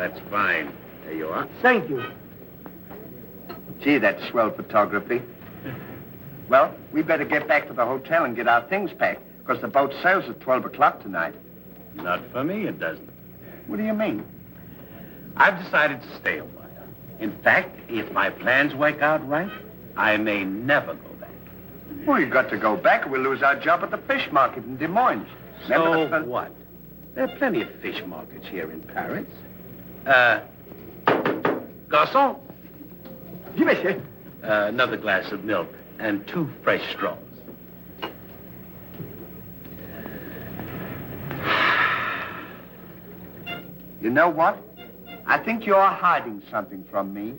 that's fine. There you are. Thank you. Gee, that's swell photography. Well, we better get back to the hotel and get our things packed, because the boat sails at 12 o'clock tonight. Not for me, it doesn't. What do you mean? I've decided to stay a while. In fact, if my plans work out right, I may never go back. Well, you've got to go back or we'll lose our job at the fish market in Des Moines. So what? There are plenty of fish markets here in Paris. Garçon? Oui, monsieur. Another glass of milk and 2 fresh straws. You know what? I think you're hiding something from me.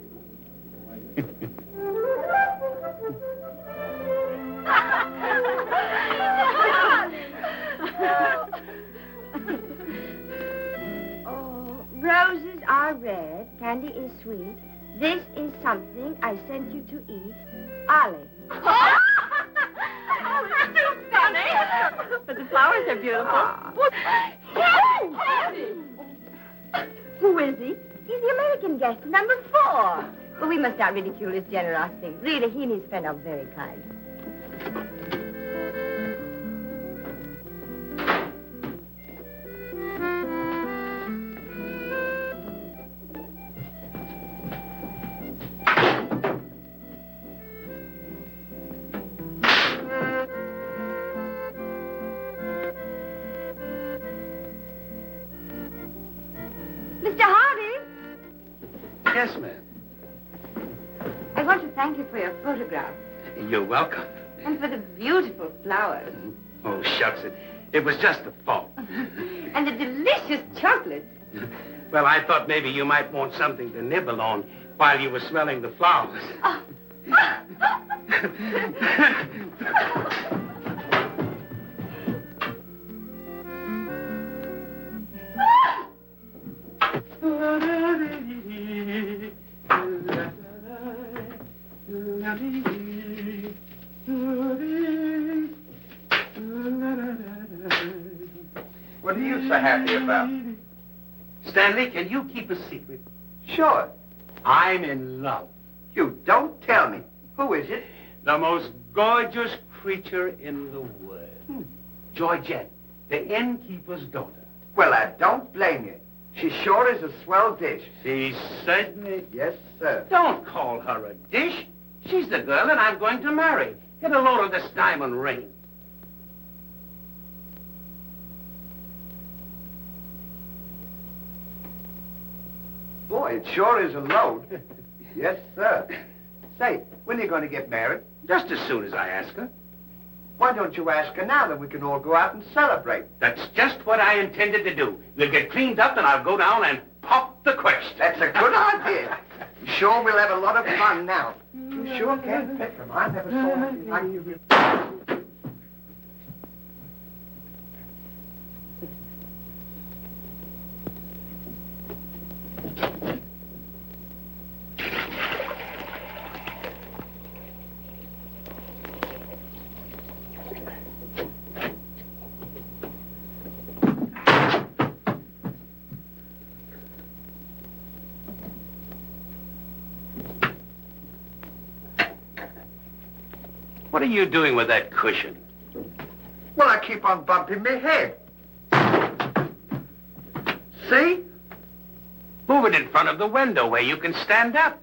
Oh, roses are red, candy is sweet. This is something I sent you to eat. Olive. Oh, it's too funny. But the flowers are beautiful. Who is he? He's the American guest, number 4. Well, we must not ridicule his generosity. Really, he and his friend are very kind. Mr. Harvey? Yes, ma'am. I want to thank you for your photograph You're welcome. and for the beautiful flowers Oh, shucks. It was just a thought. and the delicious chocolates. Well, I thought maybe you might want something to nibble on while you were smelling the flowers. Oh. What are you so happy about? Stanley, can you keep a secret? Sure. I'm in love. You don't tell me. Who is it? The most gorgeous creature in the world. Georgette, the innkeeper's daughter. Well, I don't blame you. She sure is a swell dish. She certainly... Yes, sir. Don't call her a dish. She's the girl that I'm going to marry. Get a load of this diamond ring. Boy, it sure is a load. Yes, sir. Say, when are you going to get married? Just as soon as I ask her. Why don't you ask her now, then we can all go out and celebrate? That's just what I intended to do. We'll get cleaned up and I'll go down and pop the question. That's a good idea. Sure, we'll have a lot of fun now. You sure can pick them. I never saw anything like you. What are you doing with that cushion? Well, I keep on bumping my head. See? Move it in front of the window where you can stand up.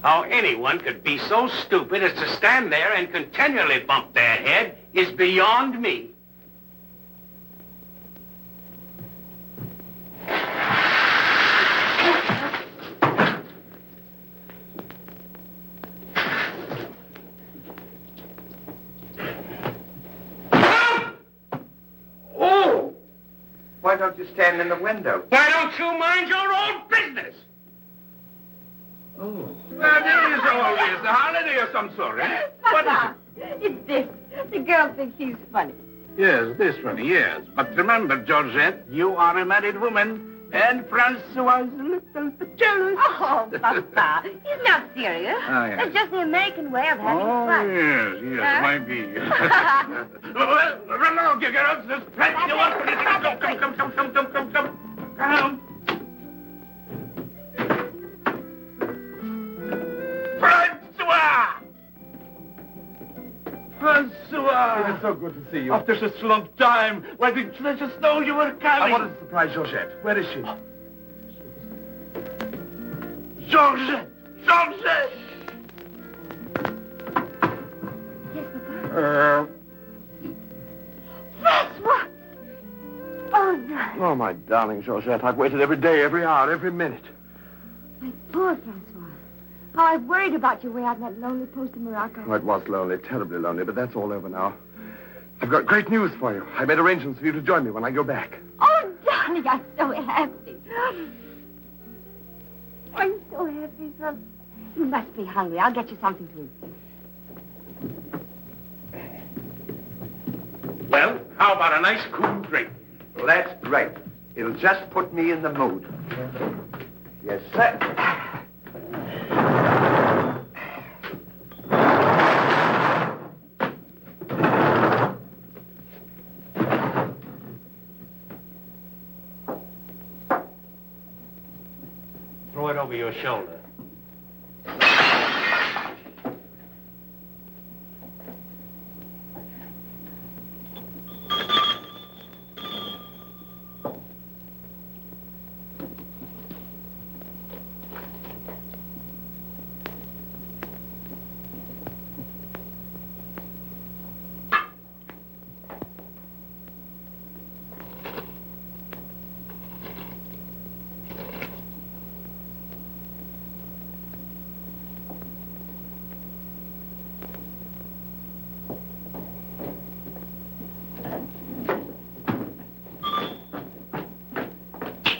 How anyone could be so stupid as to stand there and continually bump their head is beyond me. Why don't you stand in the window? Why don't you mind your own business? Oh. Well, there is always a holiday of some sort, eh? What is Papa, it's this. The girl thinks he's funny. it? Yes, this one, yes. But remember, Georgette, you are a married woman, and Francois is a little bit jealous. Oh, Papa, he's not serious. Oh, yes. It's just the American way of having Oh, fun. yes, Huh? might be. Well, run along, you girls. There's plenty of work for you. Come. Francois! It's so good to see you. After such a long time, why didn't you let us know you were coming? I wanted to surprise Georgette. Where is she? Georgette! Georgette! Yes, Papa. Francois! Oh, darling. Oh, my darling Georgette, I've waited every day, every hour, every minute. My poor Francois. How I've worried about you way out in that lonely post in Morocco. Oh, it was lonely, terribly lonely, but that's all over now. I've got great news for you. I made arrangements for you to join me when I go back. Oh, darling, I'm so happy. I'm so happy, son. You must be hungry. I'll get you something to eat. Well, how about a nice cool drink? Well, that's great. It'll just put me in the mood. Yes, sir. Throw it over your shoulder.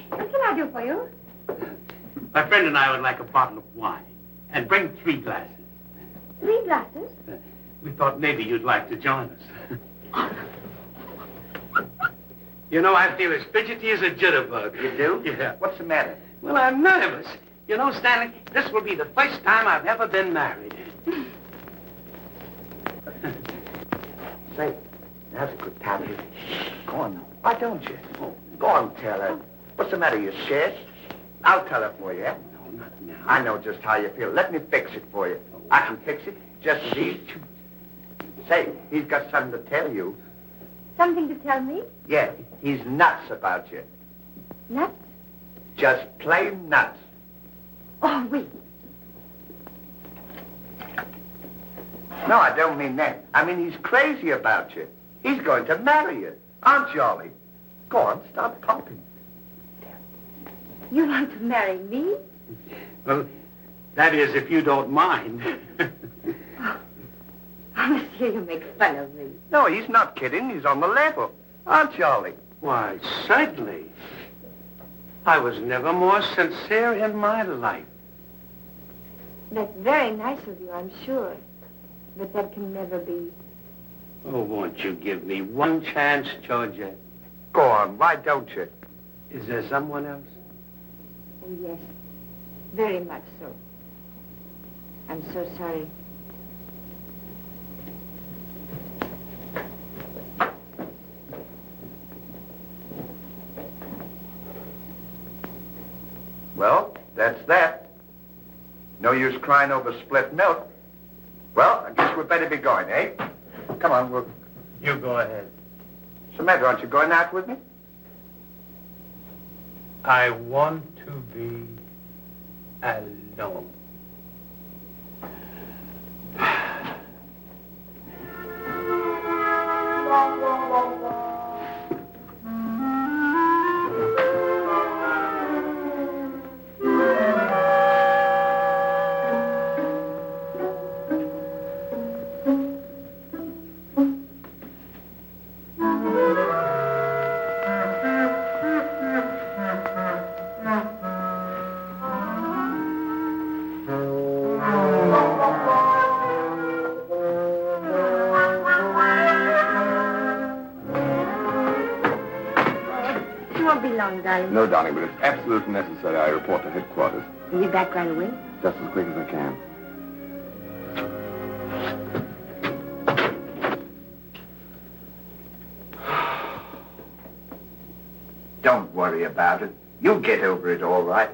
What can I do for you? My friend and I would like a bottle of wine. And bring 3 glasses. 3 glasses? We thought maybe you'd like to join us. You know, I feel as fidgety as a jitterbug. You do? Yeah. What's the matter? Well, I'm nervous. You know, Stanley, this will be the first time I've ever been married. Say, now's a good time. Go on now. Why don't you? Oh, go on, tell her. What's the matter? You scared? I'll tell her for you, eh? No, not now. I know just how you feel. Let me fix it for you. I can fix it just as easy. Say, he's got something to tell you. Something to tell me? Yeah, he's nuts about you. Nuts? Just plain nuts. Oh, wait. No, I don't mean that. I mean, he's crazy about you. He's going to marry you. Aren't you, Ollie? Go on, start talking. You want to marry me? Well, that is, if you don't mind. Monsieur, you make fun of me. No, he's not kidding. He's on the level. Aren't you, Ollie? Why, certainly. I was never more sincere in my life. That's very nice of you, I'm sure. But that can never be. Oh, won't you give me one chance, Georgia? Go on, why don't you? Is there someone else? Oh, yes. Very much so. I'm so sorry. Well, that's that. No use crying over spilt milk. Well, I guess we'd better be going, eh? Come on, we'll... You go ahead. What's the matter? Aren't you going out with me? I want to be alone. be long, darling. No, darling, but it's absolutely necessary I report to headquarters. Are you back right away? Just as quick as I can. Don't worry about it. You'll get over it all right.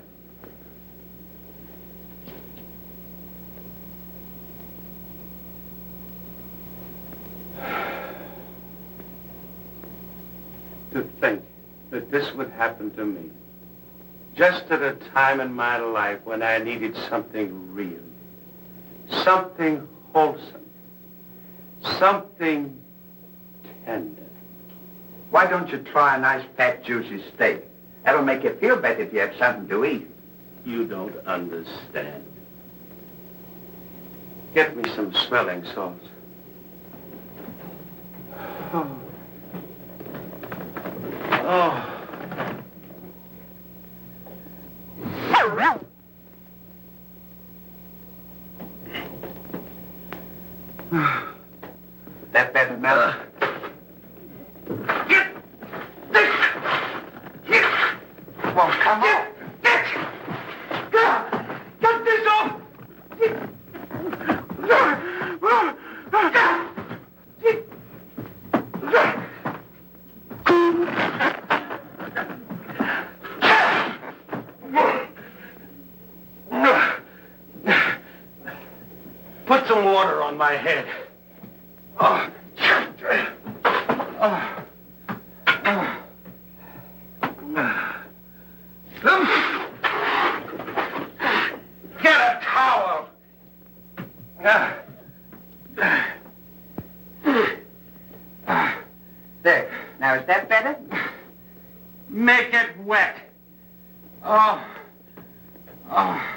To think that this would happen to me. Just at a time in my life when I needed something real. Something wholesome. Something tender. Why don't you try a nice fat juicy steak? That'll make you feel better if you have something to eat. You don't understand. Get me some smelling salts. Oh. Oh. That better, Mel? Well, come on. Get this off! Put some water on my head. Oh. Get a towel. There. Now, is that better? Make it wet. Oh. Oh.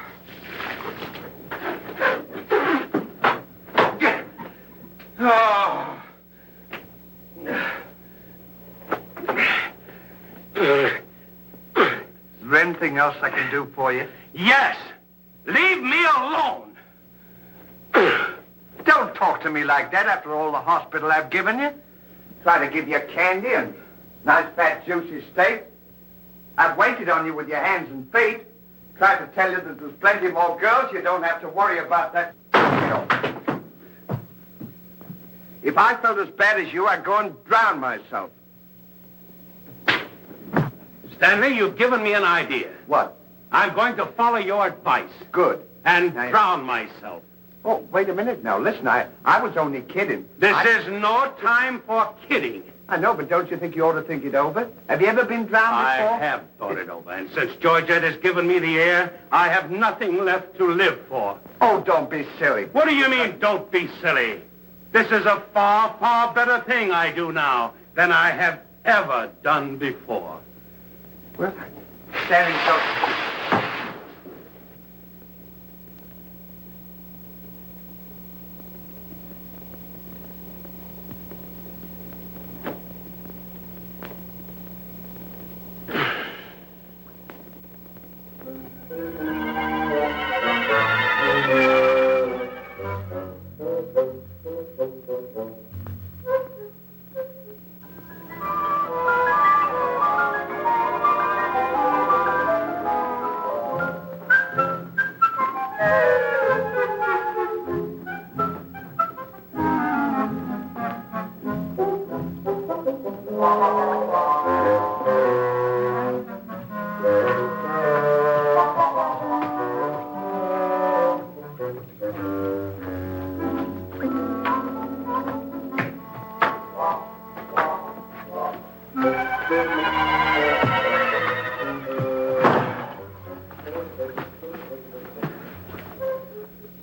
Oh. Is there anything else I can do for you? Yes. Leave me alone. Don't talk to me like that after all the hospital I've given you. Try to give you candy and nice fat juicy steak. I've waited on you with your hands and feet. Tried to tell you that there's plenty more girls. You don't have to worry about that. If I felt as bad as you, I'd go and drown myself. Stanley, you've given me an idea. What? I'm going to follow your advice. Good. And Now, drown myself. Oh, wait a minute now. Listen, I was only kidding. This is no time for kidding. I know, but don't you think you ought to think it over? Have you ever been drowned before? I have thought it over, and since Georgette has given me the air, I have nothing left to live for. Oh, don't be silly. What do you mean, don't be silly? This is a far, far better thing I do now than I have ever done before. Well, standing so...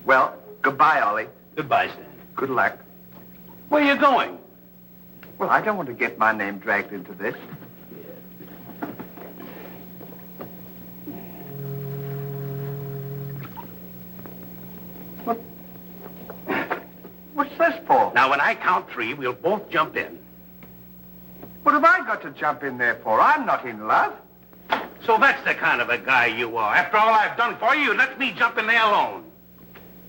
Well, goodbye, Ollie. Goodbye, Stan. Good luck. Where are you going? Well, I don't want to get my name dragged into this. What's this for? Now, when I count three, we'll both jump in. What have I got to jump in there for? I'm not in love. So that's the kind of a guy you are. After all I've done for you, let me jump in there alone.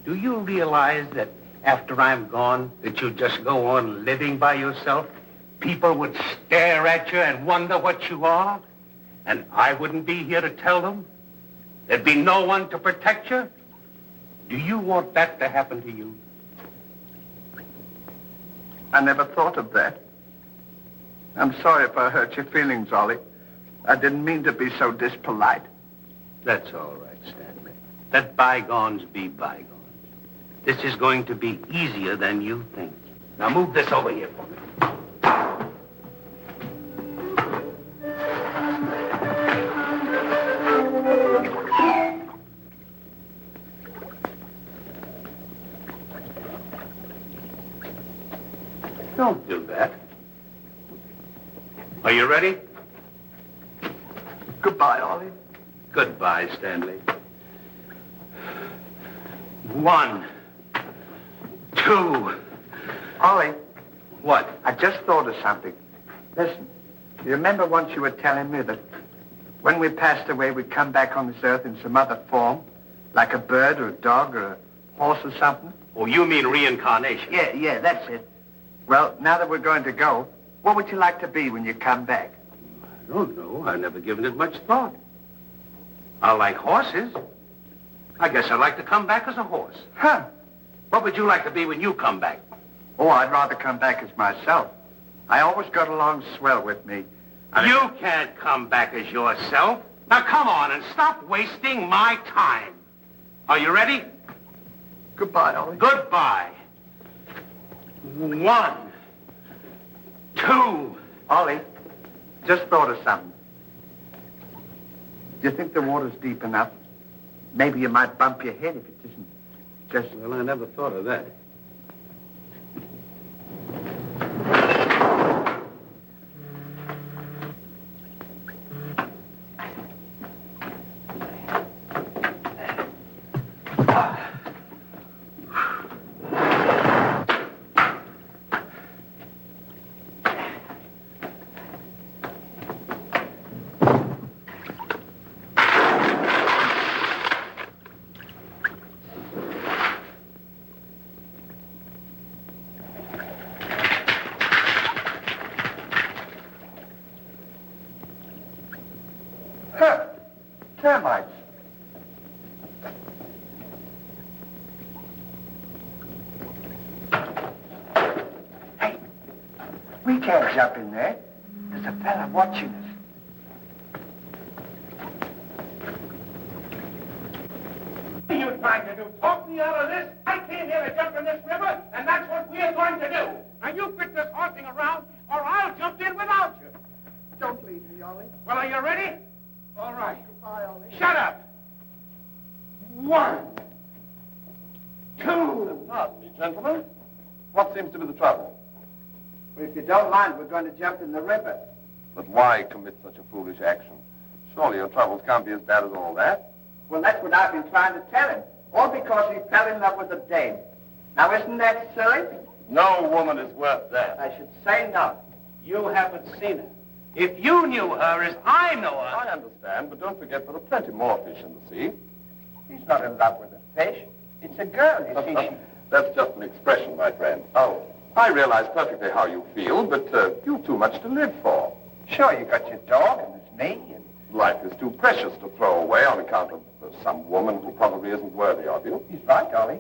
Do you realize that after I'm gone, that you just go on living by yourself? People would stare at you and wonder what you are. And I wouldn't be here to tell them? There'd be no one to protect you? Do you want that to happen to you? I never thought of that. I'm sorry if I hurt your feelings, Ollie. I didn't mean to be so dispolite. That's all right, Stanley. Let bygones be bygones. This is going to be easier than you think. Now move this over here for me. Don't do that. Are you ready? Goodbye, Ollie. Goodbye, Stanley. 1, 2. Ollie, What? I just thought of something. Listen, you remember once you were telling me that when we passed away, we'd come back on this earth in some other form, like a bird or a dog or a horse or something? Oh, you mean reincarnation? Yeah, that's it. Well, now that we're going to go, what would you like to be when you come back? I don't know. I've never given it much thought. I like horses. I guess I'd like to come back as a horse. Huh. What would you like to be when you come back? Oh, I'd rather come back as myself. I always got along swell with me. You can't come back as yourself. Now, come on and stop wasting my time. Are you ready? Goodbye, Ollie. Goodbye. 1, 2. Ollie, just thought of something. Do you think the water's deep enough? Maybe you might bump your head if it isn't just... Well, I never thought of that. Huh. Termites. Hey, we can't jump in there. There's a fella watching us. What are you trying to do? Talk me out of this? I came here to jump in this river, and that's what we're going to do. Now, you quit this horsing around, or I'll jump in without you. Don't leave me, Ollie. Well, are you ready? All right. Goodbye, Ollie. Shut up. 1, 2. Pardon me, gentlemen. What seems to be the trouble? Well, if you don't mind, we're going to jump in the river. But why commit such a foolish action? Surely your troubles can't be as bad as all that. Well, that's what I've been trying to tell him. All because he fell in love with a dame. Now, isn't that silly? No woman is worth that. I should say not. You haven't seen her. If you knew her as I know her... I understand, but don't forget there are plenty more fish in the sea. He's not in love with a fish. It's a girl, you see. That's just an expression, my friend. Oh, I realize perfectly how you feel, but you've too much to live for. sure, you got your dog, and there's me, and... Life is too precious to throw away on account of some woman who probably isn't worthy of you. He's right, Ollie.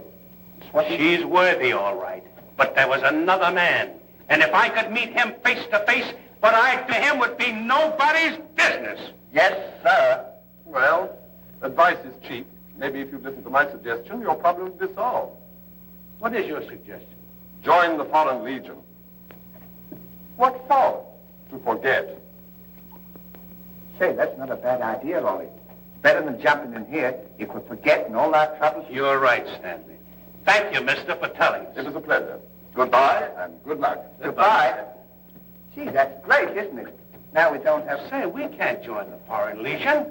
It's what he... She's worthy, all right. But there was another man. And if I could meet him face to face, what I to him would be nobody's business. Yes, sir. Well, advice is cheap. Maybe if you'd listen to my suggestion, your problem would be solved. What is your suggestion? Join the Foreign Legion. What for? To forget. Say, that's not a bad idea, Ollie. Better than jumping in here if we're forgetting all our troubles. You're right, Stanley. Thank you, mister, for telling us. It was a pleasure. Goodbye and good luck. Goodbye. Gee, that's great, isn't it? Now we don't have... Say, we can't join the Foreign Legion.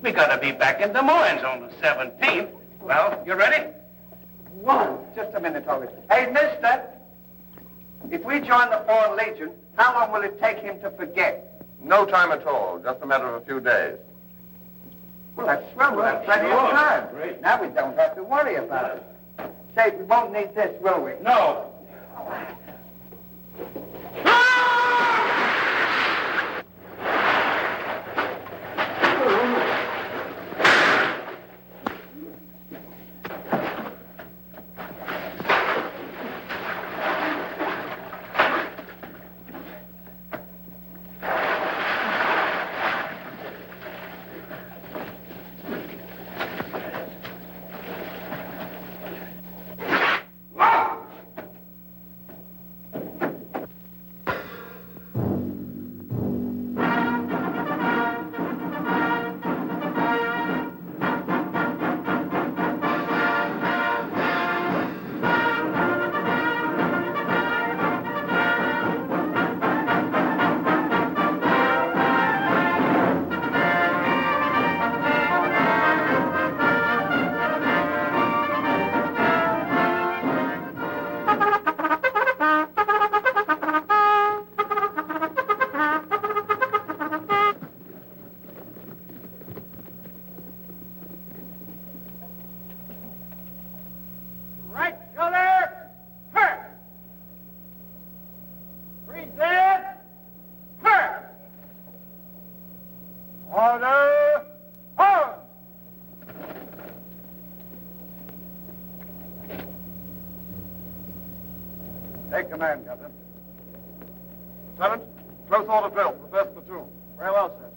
We gotta be back in Des Moines on the 17th. Well, you ready? 1. Just a minute, Ollie. Hey, mister. If we join the Foreign Legion, how long will it take him to forget? No time at all. Just a matter of a few days. Well, that's swell. We'll have plenty of time. Great. Now we don't have to worry about it. Say, we won't need this, will we? No. Order! Forward! Take command, Captain. Lieutenant, close order drill for the first platoon. Very well, sir.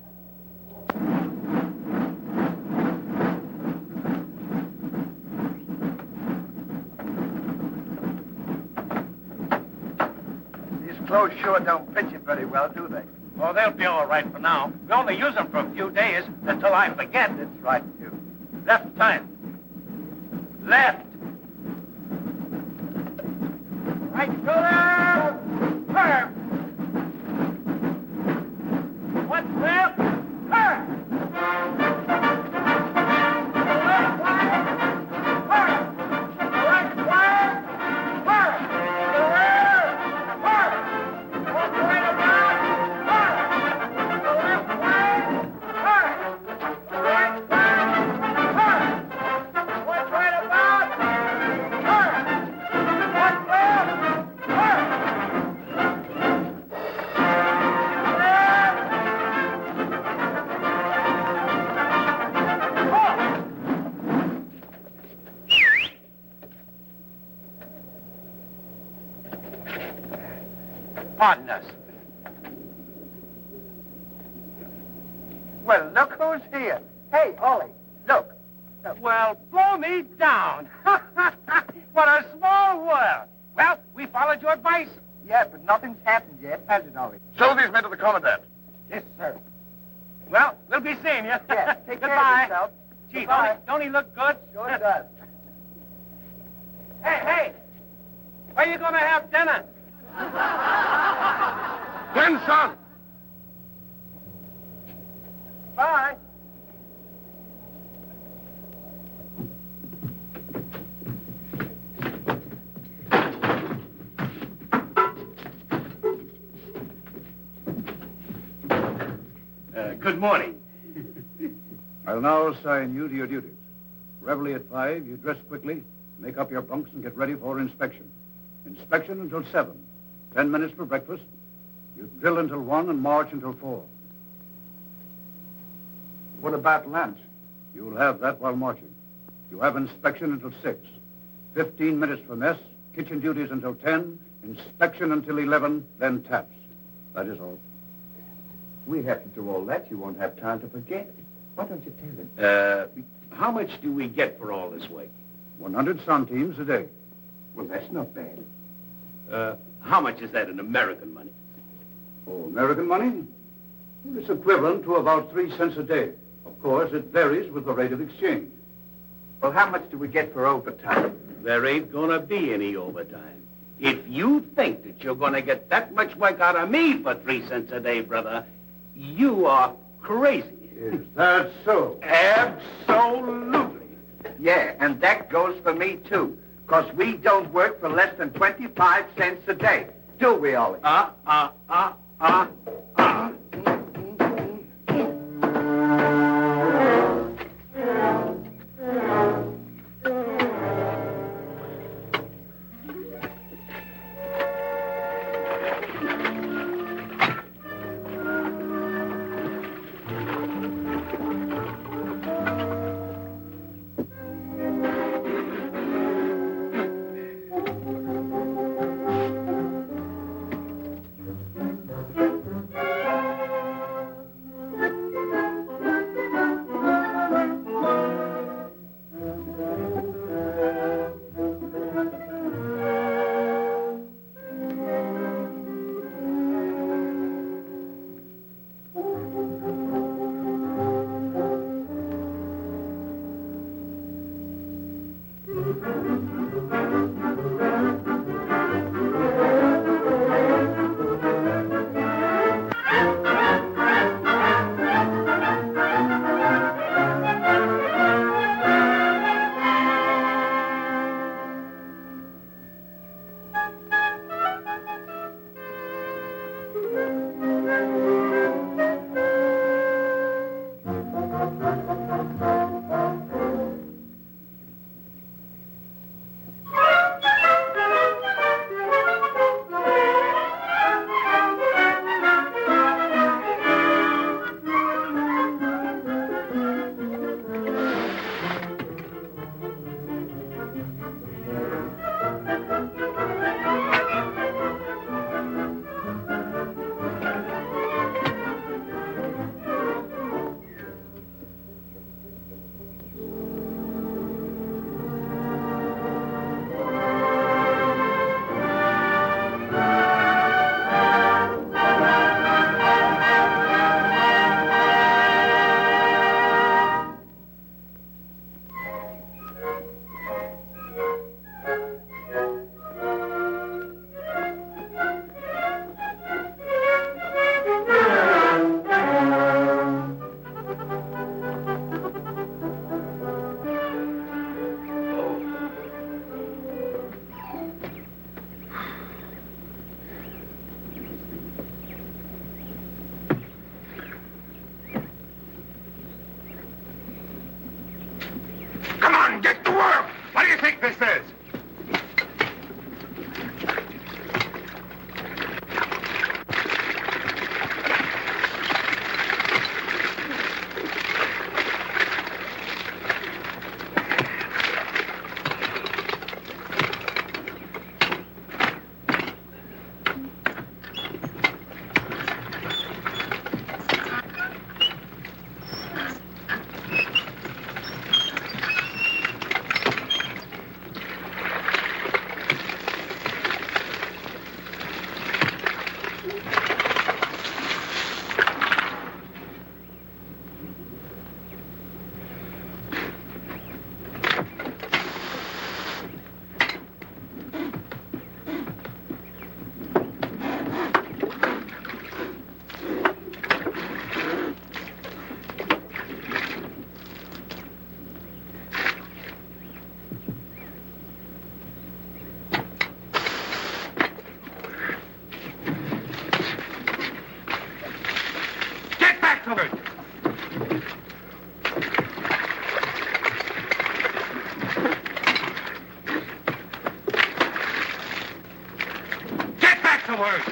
These clothes sure don't fit you very well, do they? Oh, they'll be all right for now. We only use them for a few days until I forget. That's right, you. Left time. Left. Right shoulder. Turn. What's left? Turn. Left flank. Turn. Right flank. Turn. The rear. Turn. What's right about? Turn. The left flank. Turn. The right flank. Turn. What's right about? Turn. What's left? Turn. Pardon us. Well, look who's here. Hey, Ollie, look. Well, blow me down. What a small world. Well, we followed your advice. Yeah, but nothing's happened yet, has it, Ollie? Show these men to the commandant. Yes, sir. Well, we'll be seeing you. Yeah, take care Goodbye. of yourself. Gee, Goodbye. don't he look good? Sure does. Hey, where you going to have dinner? Attention! Bye. Good morning. I'll now assign you to your duties. Reveille at 5, you dress quickly, make up your bunks, and get ready for inspection. Inspection until 7. 10 minutes for breakfast. You drill until 1 and march until 4. What about lunch? You'll have that while marching. You have inspection until 6. 15 minutes for mess, kitchen duties until 10, inspection until 11, then taps. That is all. We have to do all that. You won't have time to forget. Why don't you tell him? How much do we get for all this work? 100 centimes a day. Well, that's not bad. How much is that in American money? Oh, American money? It's equivalent to about 3 cents a day. Of course, it varies with the rate of exchange. Well, how much do we get for overtime? There ain't gonna be any overtime. If you think that you're gonna get that much work out of me for 3 cents a day, brother, you are crazy. Is that so? Absolutely. Yeah, and that goes for me, too. Because we don't work for less than 25 cents a day. Do we, Ollie? afterwards.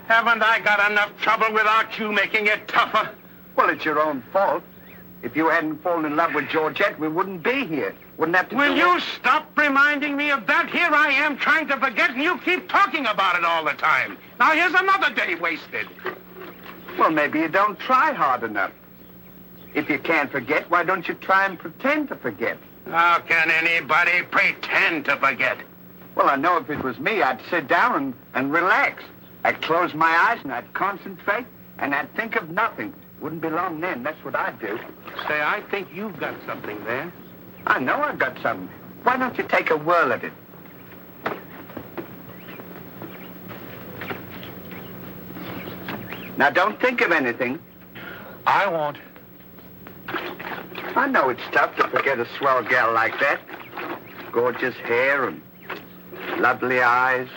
Haven't I got enough trouble without you making it tougher? Well, it's your own fault. If you hadn't fallen in love with Georgette, we wouldn't be here. Wouldn't have to Will do you it. stop reminding me of that? Here I am trying to forget, and you keep talking about it all the time. Now here's another day wasted. Well, maybe you don't try hard enough. If you can't forget, why don't you try and pretend to forget? How can anybody pretend to forget? Well, I know if it was me, I'd sit down and relax. I'd close my eyes and I'd concentrate and I'd think of nothing. Wouldn't be long then. That's what I'd do. Say, I think you've got something there. I know I've got something. Why don't you take a whirl at it? Now, don't think of anything. I won't. I know it's tough to forget a swell gal like that. Gorgeous hair and lovely eyes,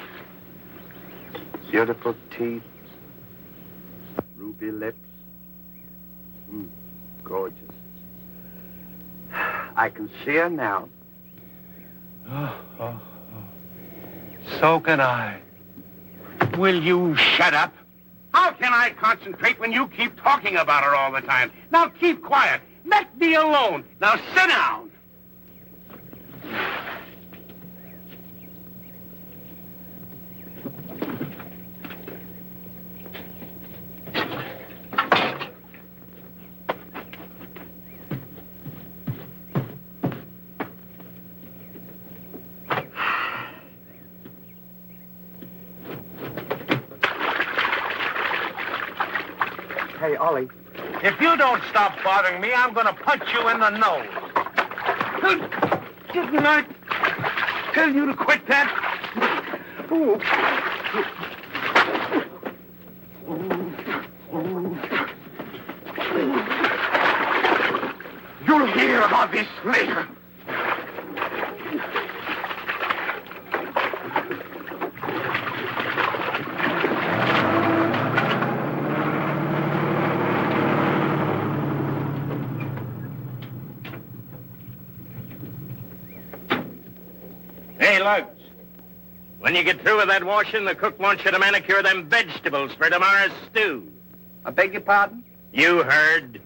beautiful teeth, ruby lips. Gorgeous. I can see her now. So can I. Will you shut up? How can I concentrate when you keep talking about her all the time? Now keep quiet. Let me alone. Now sit down. Hey, Ollie. If you don't stop bothering me, I'm going to punch you in the nose. Didn't I tell you to quit that? Ooh. You'll hear about this later. Hey, Lugs. When you get through with that washing, the cook wants you to manicure them vegetables for tomorrow's stew. I beg your pardon? You heard.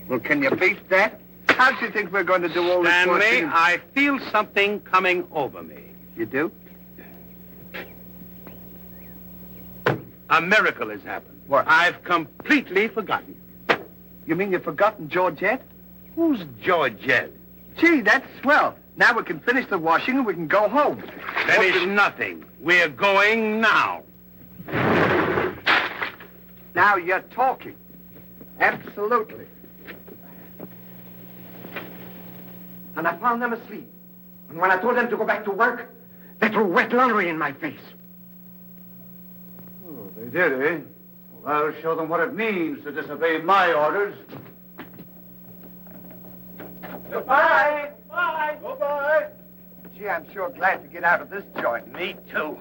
Well, can you beat that? How do you think we're going to do all this Stanley, washing? I feel something coming over me. You do? A miracle has happened. What? I've completely forgotten. You mean you've forgotten Georgette? Who's Georgette? Gee, that's swell. Now we can finish the washing and we can go home. Finish nothing. We're going now. Now you're talking. Absolutely. And I found them asleep. And when I told them to go back to work, they threw wet laundry in my face. Oh, they did, eh? Well, I'll show them what it means to disobey my orders. Goodbye. Bye. Goodbye. Gee, I'm sure glad to get out of this joint. Me too.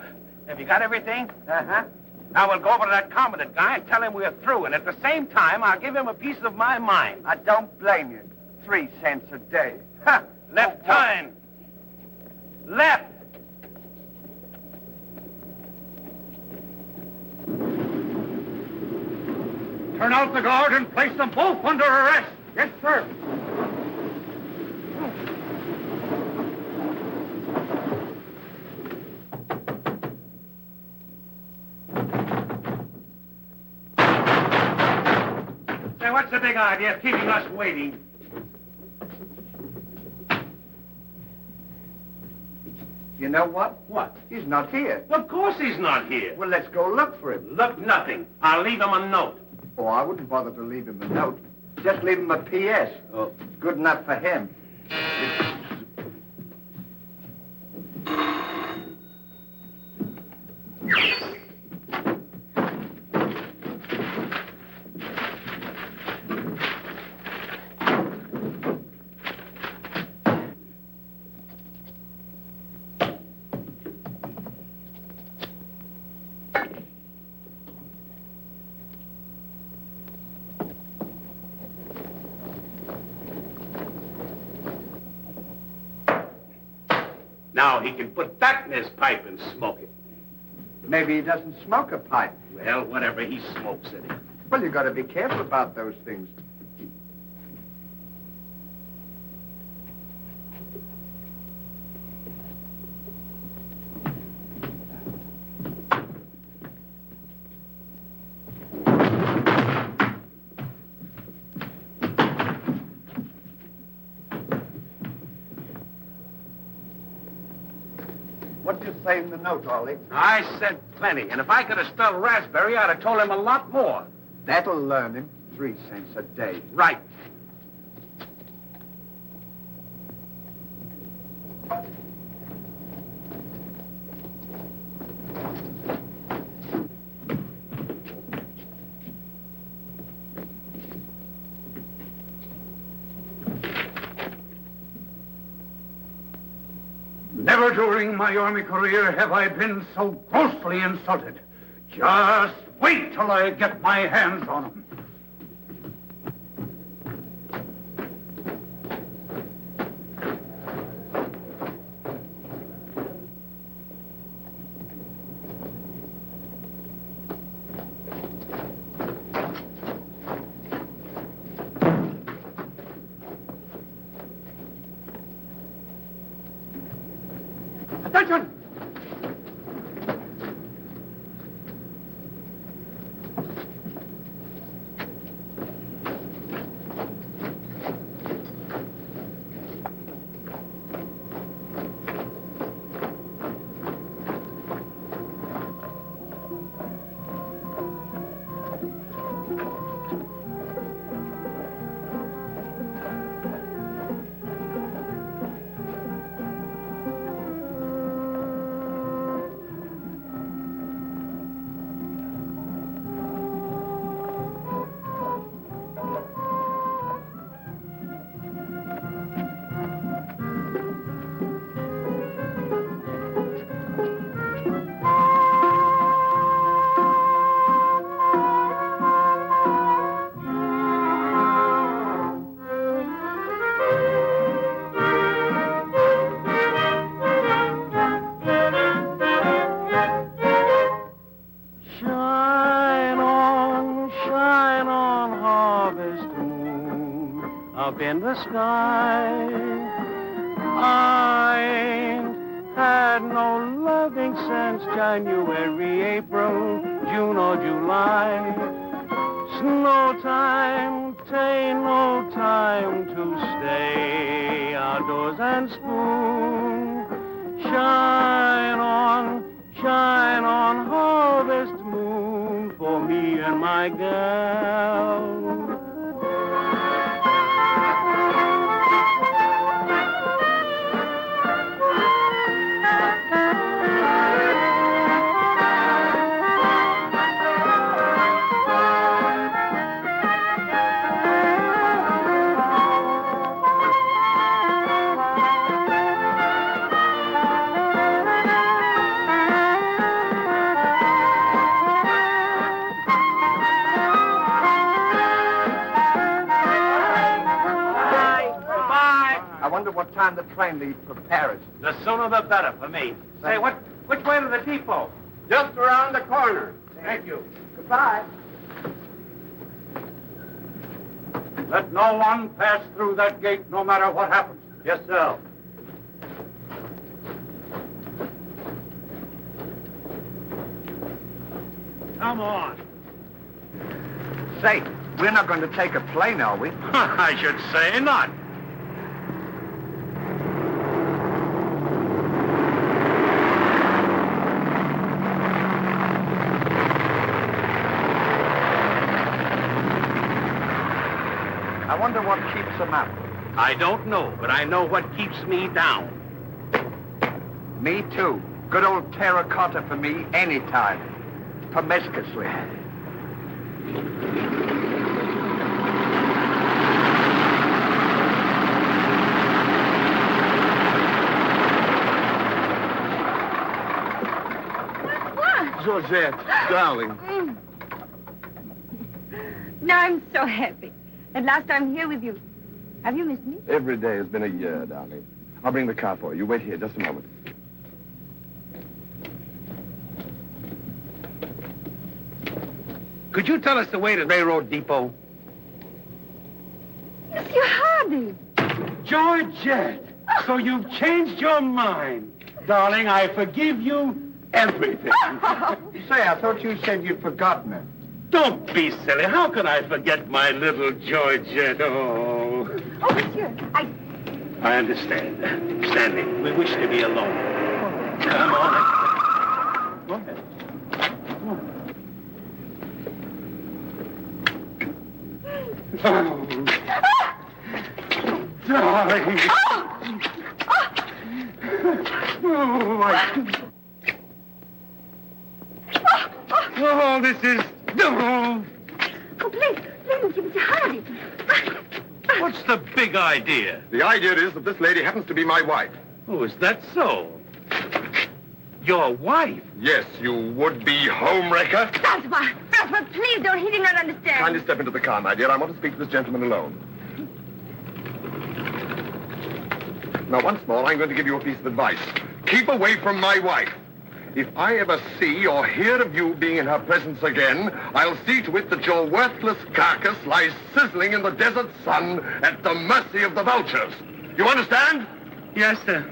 Have you got everything? Uh-huh. Now we'll go over to that commandant guy and tell him we're through. And at the same time, I'll give him a piece of my mind. I don't blame you. 3 cents a day. Ha! Left turn. Left. Turn out the guard and place them both under arrest. Yes, sir. Say, what's the big idea of keeping us waiting? You know what? What? He's not here. Of course he's not here. Well, let's go look for him. Look, nothing. I'll leave him a note. Oh, I wouldn't bother to leave him a note. Just leave him a P.S. Oh. Good enough for him. Now he can put that in his pipe and smoke it. Maybe he doesn't smoke a pipe. Well, whatever, he smokes it. Well, you got to be careful about those things. What do you say in the note, Ollie? I said plenty, and if I could have spelled raspberry, I'd have told him a lot more. That'll learn him. 3 cents a day. Right. Never during my army career have I been so grossly insulted. Just wait till I get my hands on him. Attention! Up in the sky, I ain't had no loving since January, April, June or July. Snow time, tain't no time to stay outdoors and spoon. Shine on, harvest moon for me and my gal. What time the train leaves for Paris? The sooner the better for me. Say, which way to the depot? Just around the corner. Thank you. Goodbye. Let no one pass through that gate, no matter what happens. Yes, sir. Come on. Say, we're not going to take a plane, are we? I should say not. I wonder what keeps them up. I don't know, but I know what keeps me down. Me too. Good old terracotta for me, anytime. Promiscuously. What? Georgette, darling. Now I'm so happy. At last I'm here with you. Have you missed me? Every day has been a year, darling. I'll bring the car for you. Wait here just a moment. Could you tell us the way to Railroad Depot? Monsieur Hardy. Georgette, so you've changed your mind. Darling, I forgive you everything. Say, I thought you said you'd forgotten her. Don't be silly. How can I forget my little Georgette? Oh. Oh, monsieur, I understand. Stanley, we wish to be alone. Come on. Go ahead. Oh. Darling. Oh, this is... Oh. Oh, please, Monsieur Hardy. What's the big idea? The idea is that this lady happens to be my wife. Oh, is that so? Your wife? Yes, you would-be homewrecker. Francois, please don't. He did not understand. Kindly step into the car, my dear. I want to speak to this gentleman alone. Now, once more, I'm going to give you a piece of advice. Keep away from my wife. If I ever see or hear of you being in her presence again, I'll see to it that your worthless carcass lies sizzling in the desert sun at the mercy of the vultures. You understand? Yes, sir.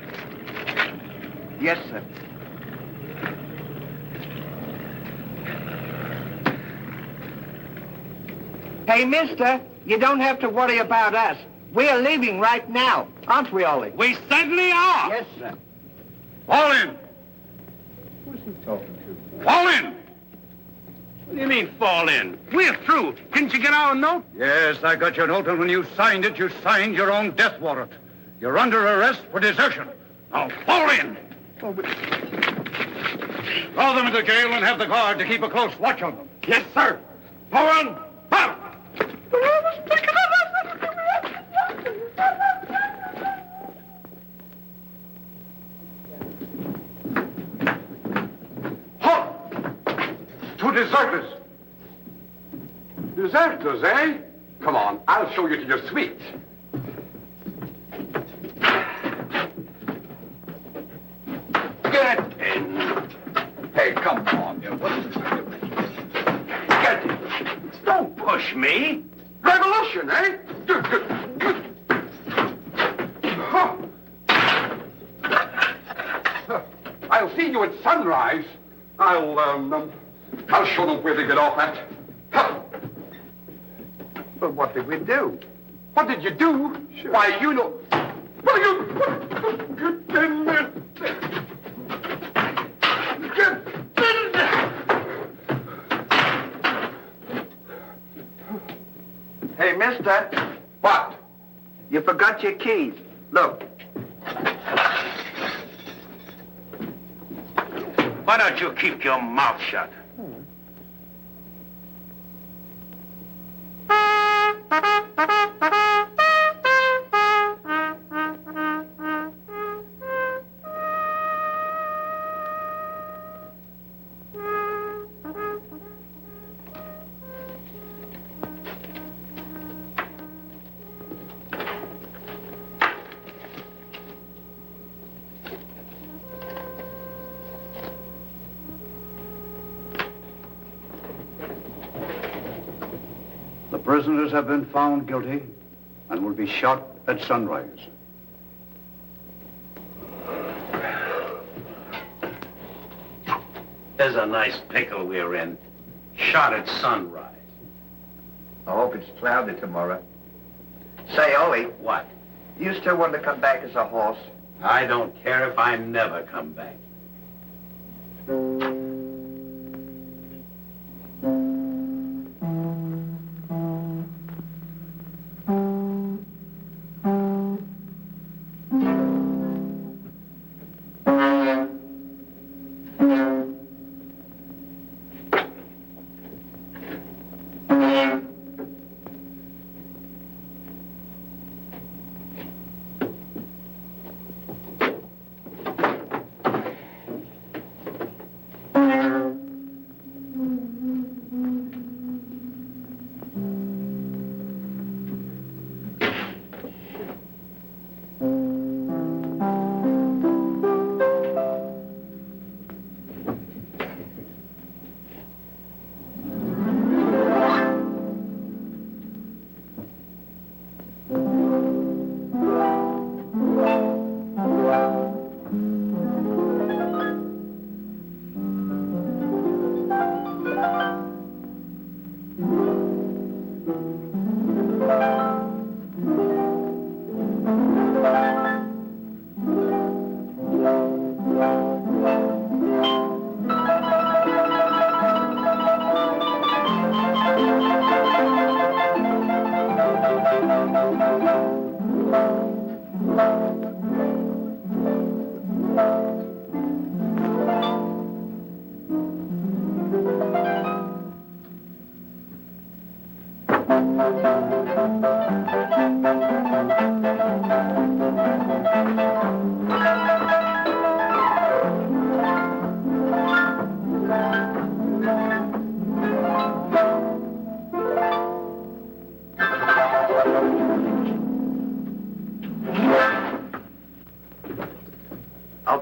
Yes, sir. Hey, mister, you don't have to worry about us. We're leaving right now, aren't we, Ollie? We certainly are. Yes, sir. Fall in. Who's he talking to? Fall in. What do you mean, fall in? We're through. Didn't you get our note? Yes, I got your note, and when you signed it, you signed your own death warrant. You're under arrest for desertion. Now, fall in. Throw them into jail and have the guard to keep a close watch on them. Yes, sir. Go on. Out. Two deserters. Deserters, eh? Come on, I'll show you to your suite. Get in. Hey, come on. What is this? Get in. Don't push me. Revolution, eh? Huh. I'll see you at sunrise. I'll show them where they get off at. Huh. But what did we do? What did you do? Sure. Why, you know... Well, you... Get in there. Get in there. Hey, mister. What? You forgot your keys. Look. Why don't you keep your mouth shut? The prisoners have been found guilty and will be shot at sunrise. There's a nice pickle we're in. Shot at sunrise. I hope it's cloudy tomorrow. Say, Ollie, What? you still want to come back as a horse? I don't care if I never come back.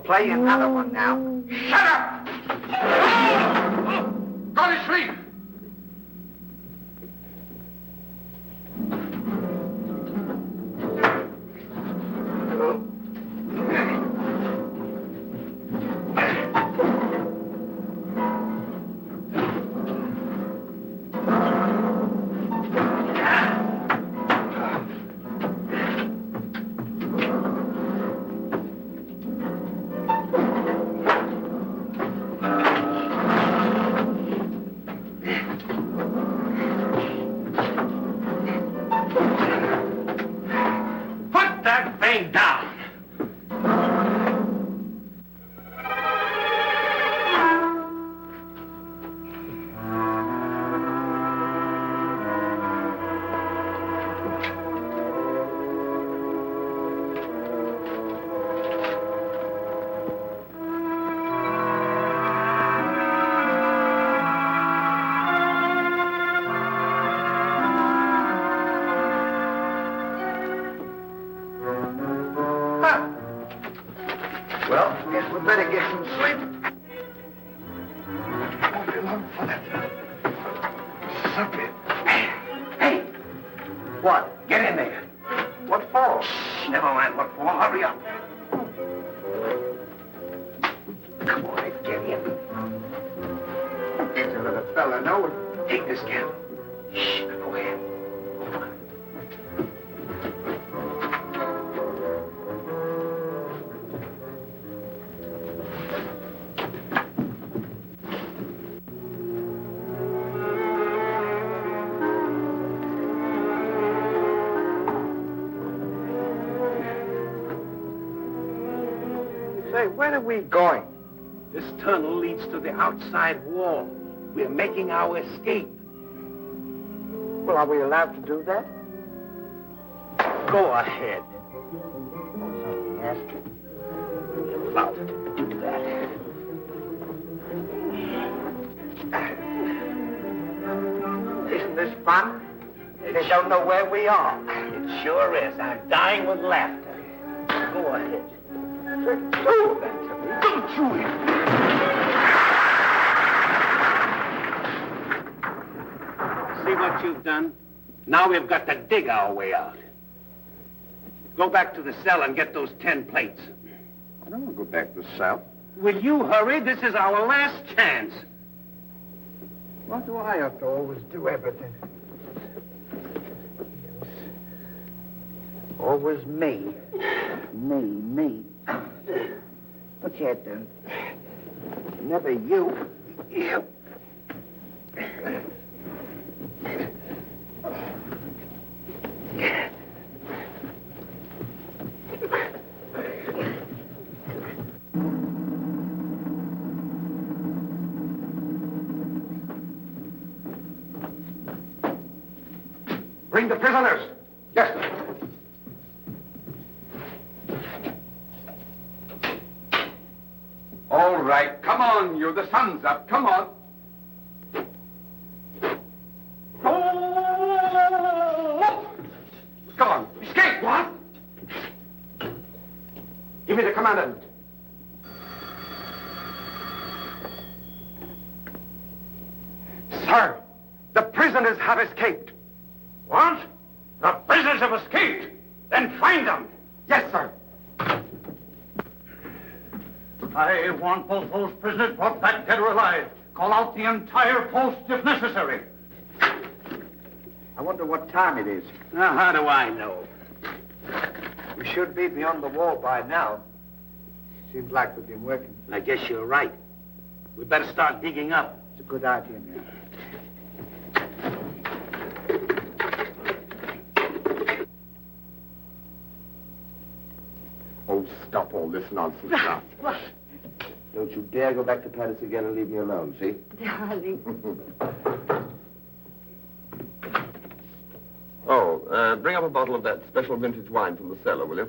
play another one now. Shut up! Go to sleep! Put that thing down. Well, guess we better get some sleep. Won't be long for that. Supper. Hey! What? Get in there. What for? Never mind what for. Hurry up. Come on, get in. Can't you let a fella know? Take this candle. Shh, go ahead. Say, where are we going? This tunnel leads to the outside wall. We're making our escape. Well, are we allowed to do that? Go ahead. Yes. You're allowed to do that. Isn't this fun? They don't know where we are. It sure is. I'm dying with laughter. Go ahead. Do that to me. Don't you? See what you've done? Now we've got to dig our way out. Go back to the cell and get those 10 plates. I don't want to go back to the south. Will you hurry? This is our last chance. Why do I have to always do everything? Always me. Me. Look here, then. Never you. You. Bring the prisoners. Yes, sir. All right, come on, you. The sun's up. Come on. Oh! Come on. Escape. What? Give me the commandant. Sir, the prisoners have escaped. What? The prisoners have escaped. Then find them. Yes, sir. I want both those prisoners brought back dead or alive. Call out the entire post if necessary. I wonder what time it is. Now, how do I know? We should be beyond the wall by now. Seems like we've been working. I guess you're right. We better start digging up. It's a good idea, man. Oh, stop all this nonsense now. What? Don't you dare go back to Paris again and leave me alone, see? Darling. Bring up a bottle of that special vintage wine from the cellar, will you?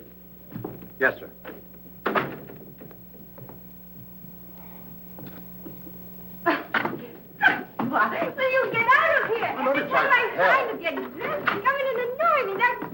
Yes, sir. Why? Will you get out of here? Oh, no, It's it's not right. my time to get dressed. You come in and annoy me. Now go.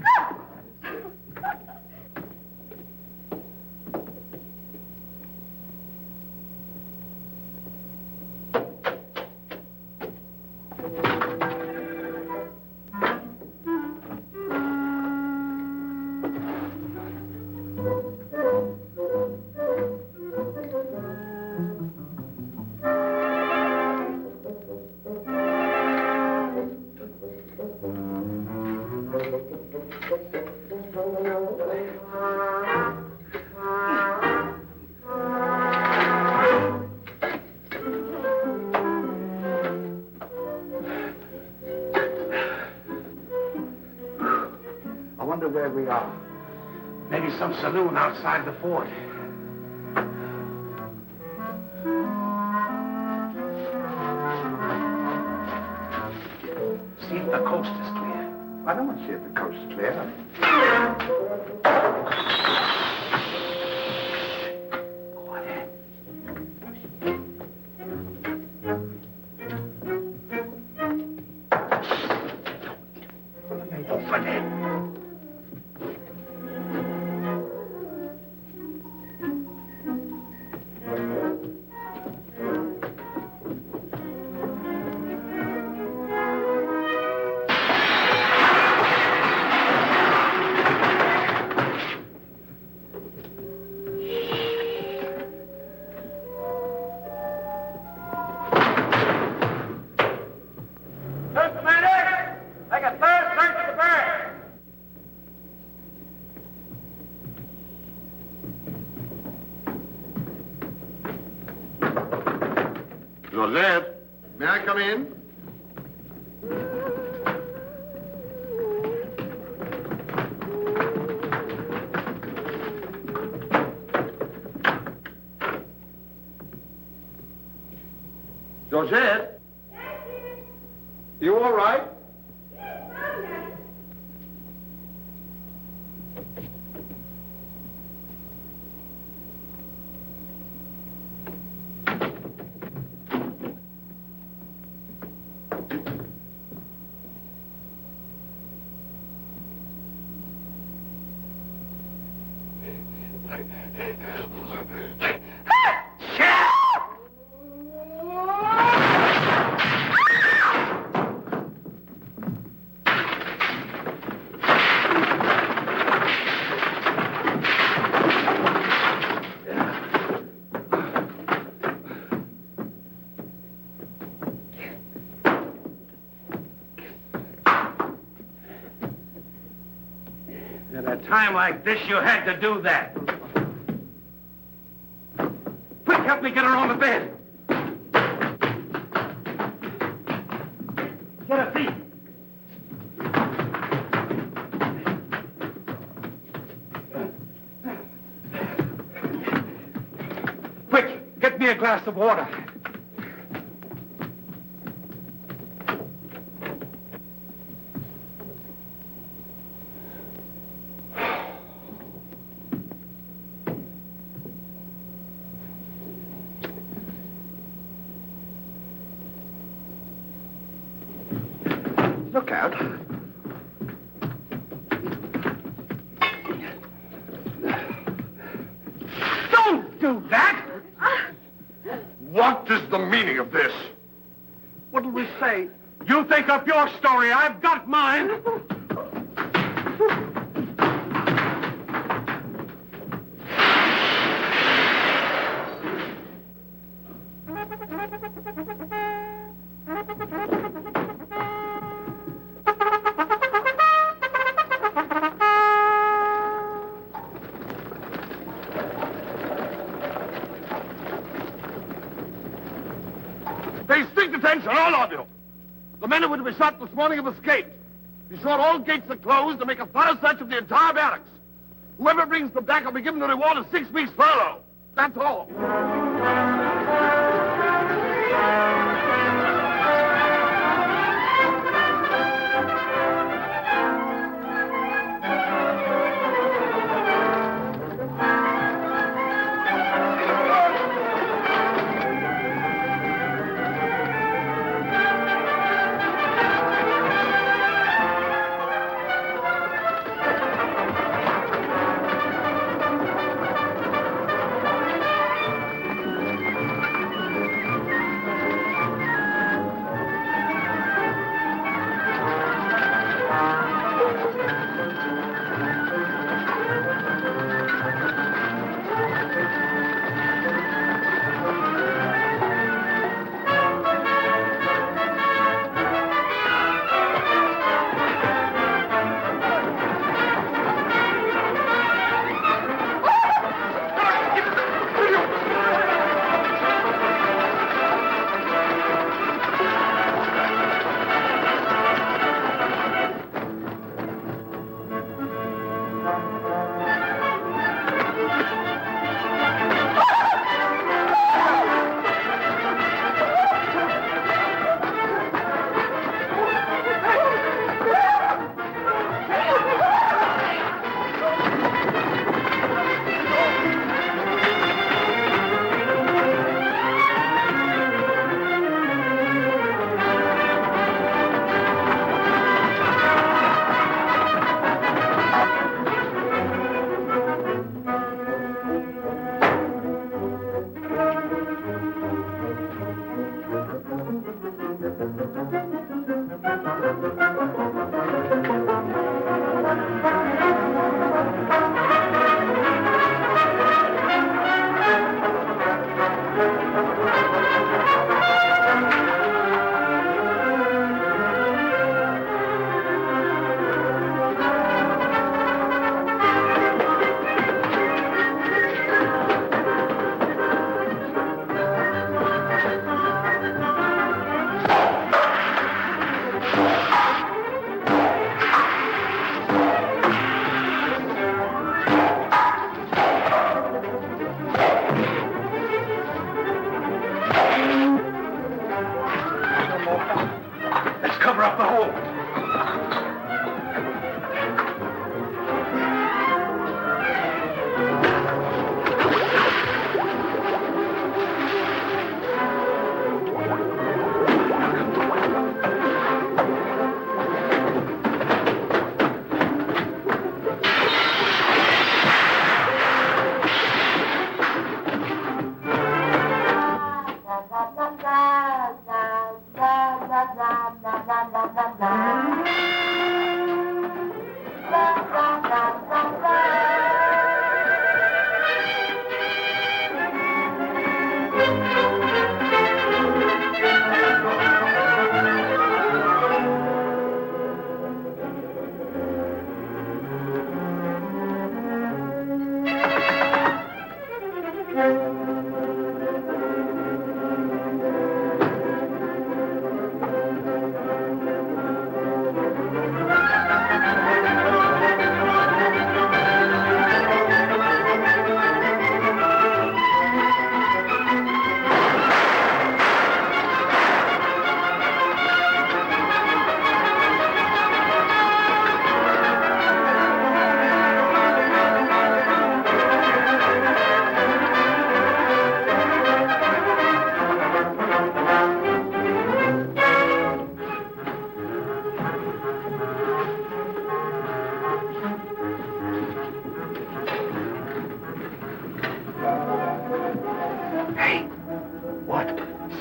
wonder where we are. Maybe some saloon outside the fort. See if the coast is clear. I don't want to see if the coast is clear. Quiet. Open it. Joseph, may I come in? Joseph? You all right? At a time like this, you had to do that. Quick, help me get her on the bed. Get her feet. Quick, get me a glass of water. Look out. Don't do that! What is the meaning of this? What'll we say? You think up your story. I've got mine. Pay strict attention, all of you. The men who were to be shot this morning have escaped. Be sure all gates are closed and make a thorough search of the entire barracks. Whoever brings them back will be given the reward of 6 weeks' furlough. That's all. cover up the hole.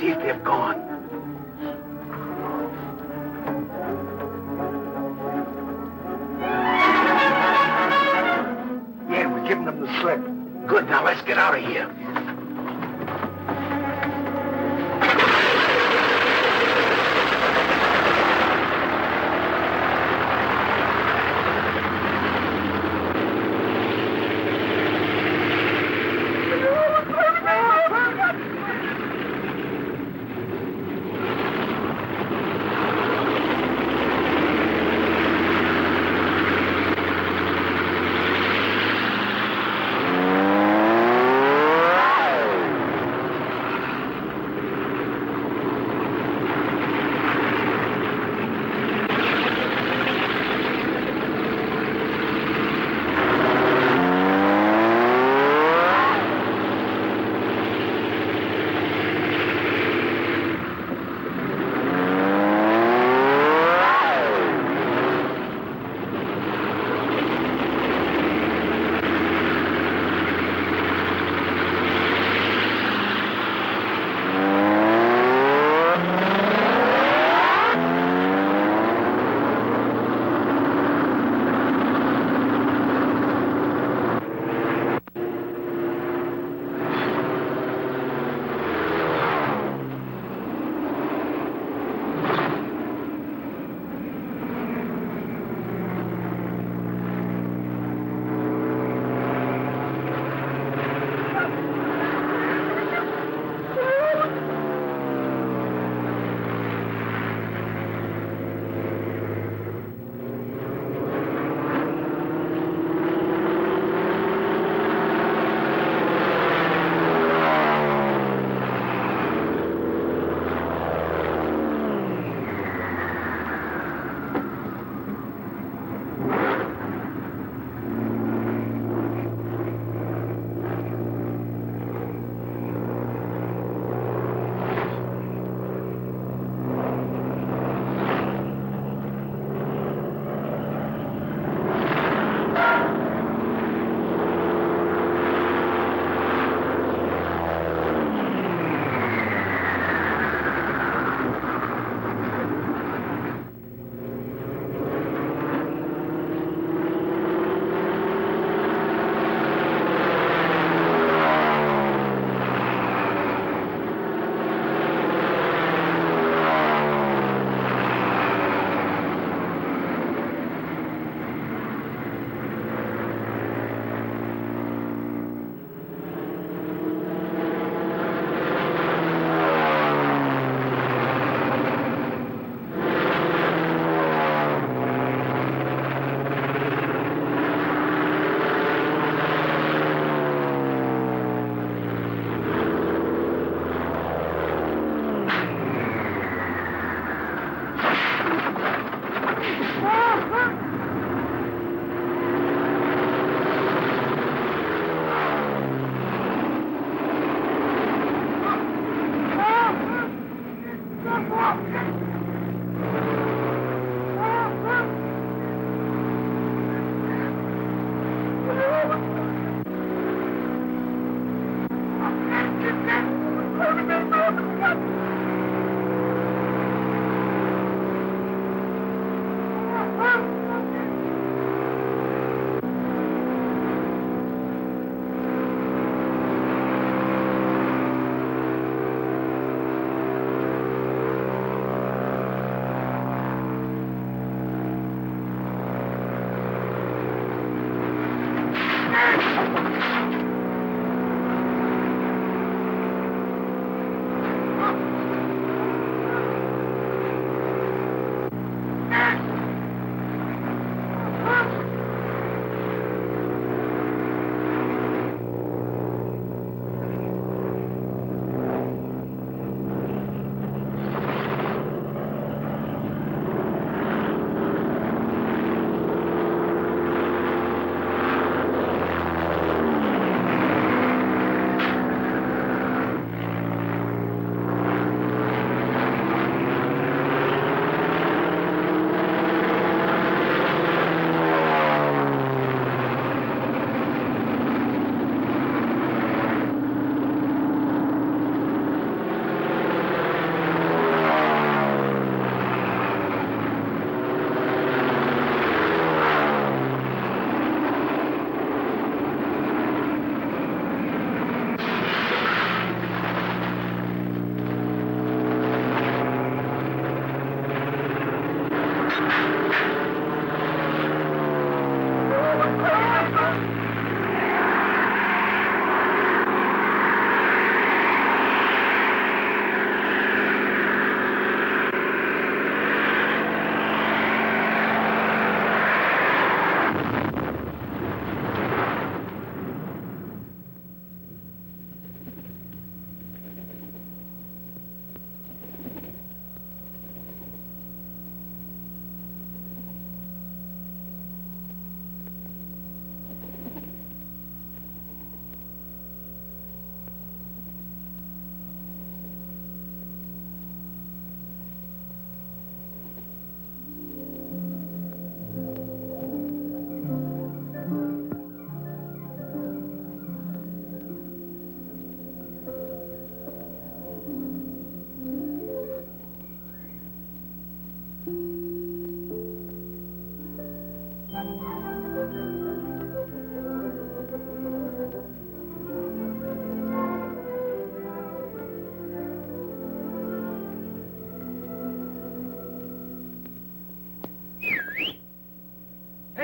See if they've gone. Yeah, we're giving them the slip. Good, now let's get out of here.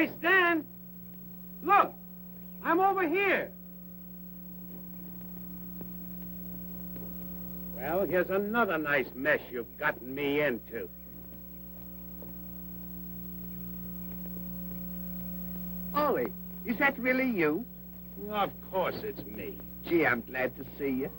Hey, Stan! Look! I'm over here. Well, here's another nice mess you've gotten me into. Ollie, is that really you? Of course it's me. Gee, I'm glad to see you.